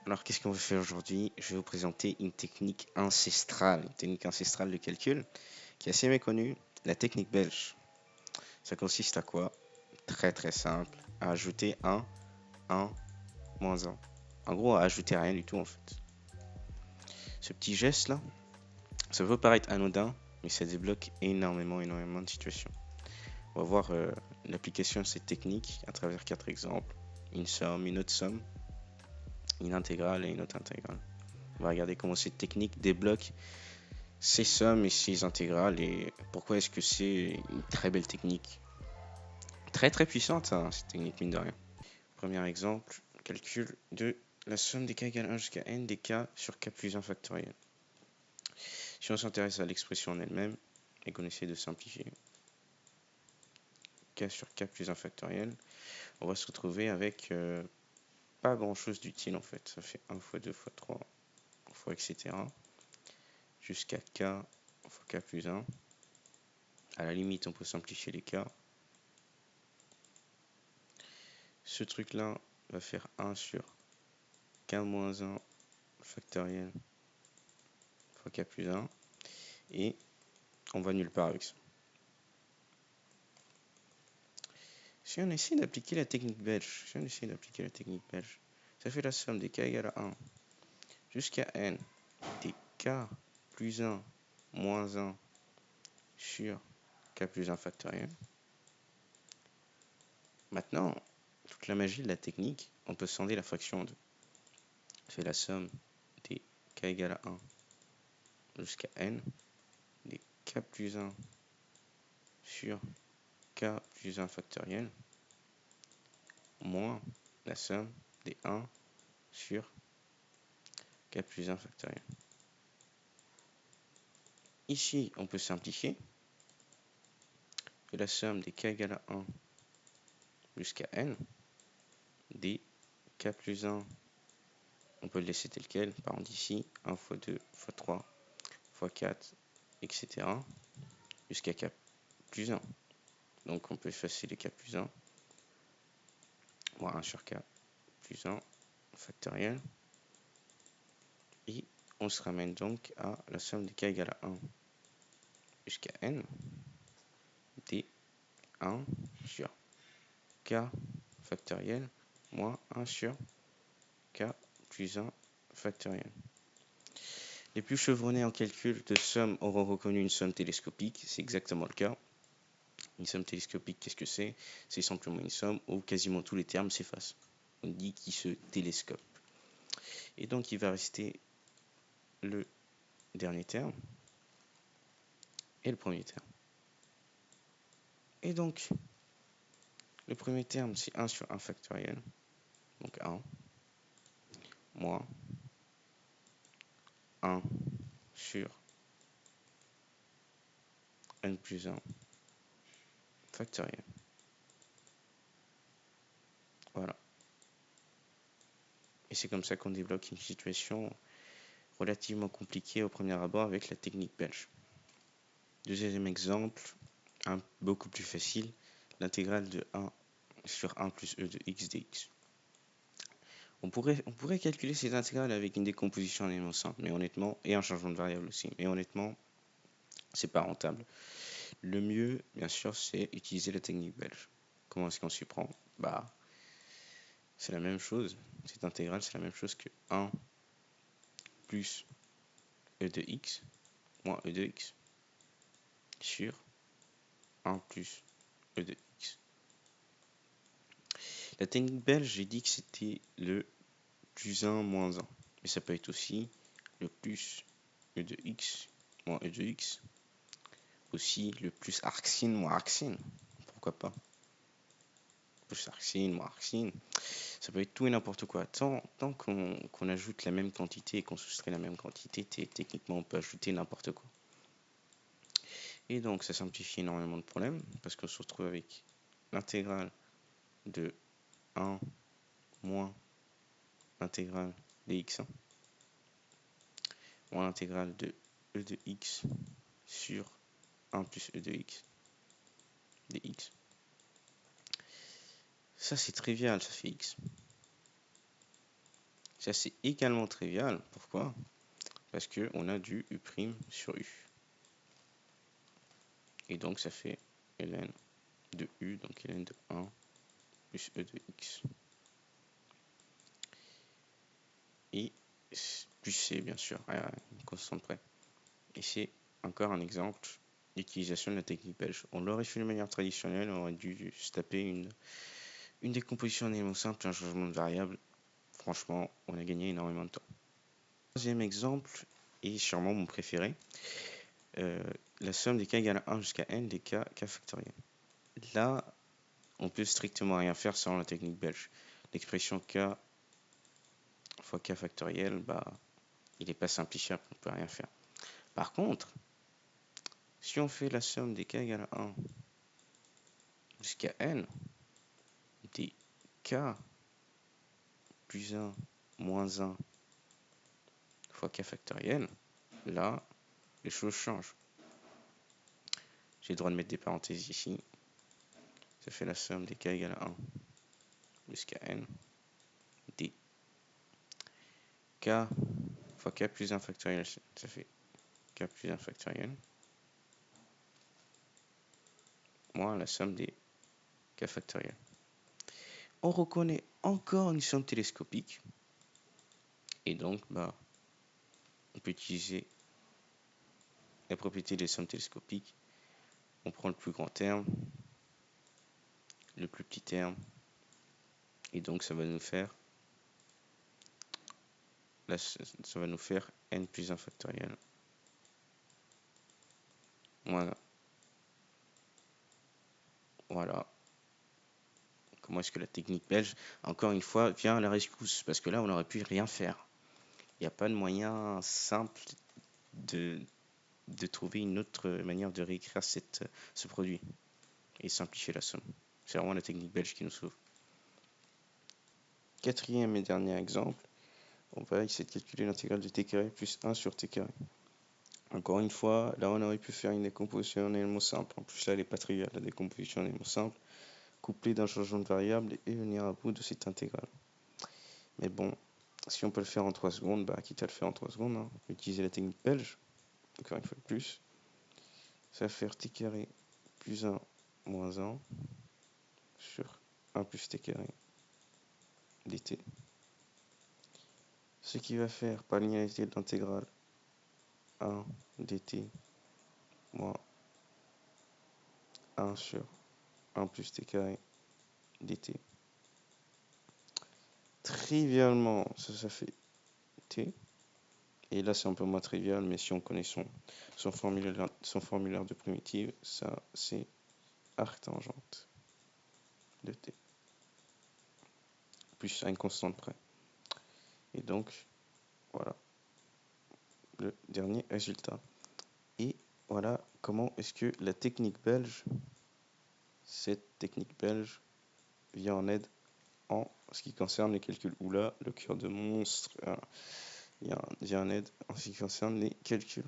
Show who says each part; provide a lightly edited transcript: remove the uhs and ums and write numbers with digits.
Speaker 1: Alors, qu'est-ce qu'on va faire aujourd'hui? Je vais vous présenter une technique ancestrale de calcul qui est assez méconnue, la technique belge. Ça consiste à quoi? Très très simple, à ajouter 1, moins 1. En gros, à ajouter rien du tout en fait. Ce petit geste là, ça peut paraître anodin, mais ça débloque énormément de situations. On va voir l'application de cette technique à travers 4 exemples. Une somme, une autre somme, une intégrale et une autre intégrale. On va regarder comment cette technique débloque ces sommes et ces intégrales et pourquoi est-ce que c'est une très belle technique. Très très puissante hein, cette technique mine de rien. Premier exemple, calcul de la somme des k égale 1 jusqu'à n des k sur k plus 1 factoriel. Si on s'intéresse à l'expression en elle-même et qu'on essaie de simplifier k sur k plus 1 factoriel, on va se retrouver avec pas grand chose d'utile en fait. Ça fait 1 fois 2 fois 3 fois etc. jusqu'à k fois k plus 1. À la limite, on peut simplifier les k. Ce truc-là va faire 1 sur k moins 1 factoriel fois k plus 1. Et on va nulle part avec ça. Si on essaie d'appliquer la technique belge, ça fait la somme des k égale à 1 jusqu'à n des k plus 1 moins 1 sur k plus 1 factoriel. Maintenant, toute la magie de la technique, on peut scinder la fraction en deux. Ça fait la somme des k égale à 1 jusqu'à n des k plus 1 sur k plus 1 factoriel moins la somme des 1 sur k plus 1 factoriel. Ici, on peut simplifier. Et la somme des k égale à 1 jusqu'à n des k plus 1, on peut le laisser tel quel, par exemple ici, 1 fois 2 fois 3 fois 4, etc. jusqu'à k plus 1. Donc on peut effacer les k plus 1, moins 1 sur k plus 1 factoriel. Et on se ramène donc à la somme des k égale à 1 jusqu'à n des 1 sur k factoriel moins 1 sur k plus 1 factoriel. Les plus chevronnés en calcul de somme auront reconnu une somme télescopique, c'est exactement le cas. Une somme télescopique, qu'est-ce que c'est? C'est simplement une somme où quasiment tous les termes s'effacent. On dit qu'il se télescope. Et donc il va rester le dernier terme et le premier terme. Et donc, le premier terme, c'est 1 sur 1 factoriel, donc 1, moins 1 sur n plus 1 factoriel. Voilà. Et c'est comme ça qu'on débloque une situation relativement compliquée au premier abord avec la technique belge. Deuxième exemple, beaucoup plus facile, l'intégrale de 1 sur 1 plus e de x dx. On pourrait calculer ces intégrales avec une décomposition en éléments simples, mais honnêtement, et un changement de variable aussi, mais honnêtement, c'est pas rentable. Le mieux, bien sûr, c'est utiliser la technique belge. Comment est-ce qu'on s'y prend? Bah, c'est la même chose. Cette intégrale, c'est la même chose que 1 plus e de x moins e de x sur 1 plus e de x. La technique belge, j'ai dit que c'était le plus 1 moins 1. Mais ça peut être aussi le plus e de x moins e de x. Aussi le plus arcsine moins arcsine. Pourquoi pas? Plus arcsine moins arcsine. Ça peut être tout et n'importe quoi. Tant qu'on ajoute la même quantité et qu'on soustrait la même quantité, techniquement on peut ajouter n'importe quoi. Et donc ça simplifie énormément de problèmes parce qu'on se retrouve avec l'intégrale de 1 moins l'intégrale de x1 moins l'intégrale de e de x sur 1 plus e de x dx. Ça c'est trivial, ça fait x. Ça, c'est également trivial. Pourquoi? Parce qu'on a du U' sur U. Et donc, ça fait ln de U, donc ln de 1 plus E de X. Et plus C, bien sûr, à une constante près. Et c'est encore un exemple d'utilisation de la technique belge. On l'aurait fait de manière traditionnelle, on aurait dû se taper une décomposition en éléments simples, un changement de variable. Franchement, on a gagné énormément de temps. Troisième exemple, et sûrement mon préféré, la somme des k égale à 1 jusqu'à n des k factoriel. Là, on peut strictement rien faire selon la technique belge. L'expression k fois k factoriel, il n'est pas simplifiable, on ne peut rien faire. Par contre, si on fait la somme des k égale à 1 jusqu'à n des k plus 1 moins 1 fois k factoriel, là, les choses changent. J'ai le droit de mettre des parenthèses ici. Ça fait la somme des k égale à 1 jusqu'à n des k fois k plus 1 factoriel. Ça fait k plus 1 factoriel moins la somme des k factoriel. On reconnaît encore une somme télescopique. Et donc, on peut utiliser la propriété des sommes télescopiques. On prend le plus grand terme, le plus petit terme, et donc ça va nous faire n plus 1 factoriel moins 1. Voilà. Comment est-ce que la technique belge, encore une fois, vient à la rescousse? Parce que là, on n'aurait pu rien faire. Il n'y a pas de moyen simple de trouver une autre manière de réécrire ce produit et simplifier la somme. C'est vraiment la technique belge qui nous sauve. Quatrième et dernier exemple, on va essayer de calculer l'intégrale de t carré plus 1 sur t carré. Encore une fois, là on aurait pu faire une décomposition en éléments simples. En plus là elle n'est pas triviale, la décomposition en éléments simples, couplée d'un changement de variable et venir à bout de cette intégrale. Mais bon, si on peut le faire en 3 secondes, quitte à le faire en 3 secondes, hein, utiliser la technique belge, encore une fois de plus, ça va faire t carré plus 1 moins 1 sur 1 plus t carré dt. Ce qui va faire par linéarité de l'intégrale 1 dt moins 1 sur 1 plus t carré dt. Trivialement, ça fait t. Et là, c'est un peu moins trivial, mais si on connaît son formulaire de primitive, ça, c'est arc tangente de t. Plus à une constante près. Et donc, voilà le dernier résultat. Et voilà comment est-ce que la technique belge, cette technique belge, vient en aide en ce qui concerne les calculs. Oula, le cœur de monstre vient en aide en ce qui concerne les calculs.